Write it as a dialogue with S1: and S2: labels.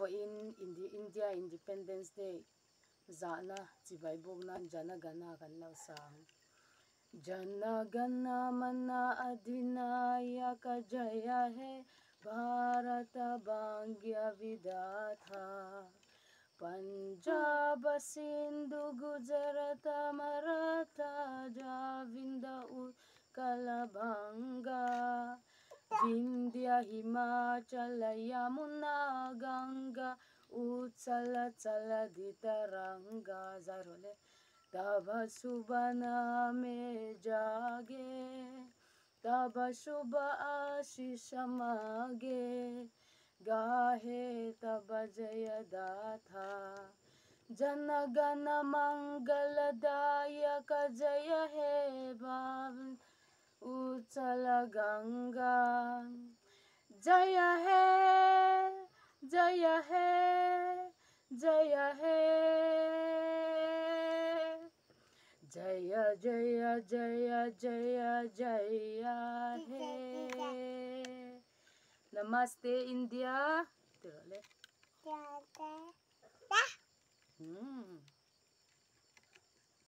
S1: vo in India Independence Day zana chibai bogna jana gana kan lo sang jana gana mana adhinayaka jaya he Bharata Bhagya Vidatha Punjab Sindhu Gujarat Maratha Javinda Utkala Banga Vindhya Himachala Yamuna Ganga Utsala Chaladhitaranga Zarole Tava Subhana me jage Tava Shubha Ashisha mage Gahe Tava Jaya Datha Janagana Mangaladayaka Jaya He Bhav Utsala Ganga Jaya He Jaya He Jaya He Jaya Jaya Jaya Jaya Jaya He Namaste India.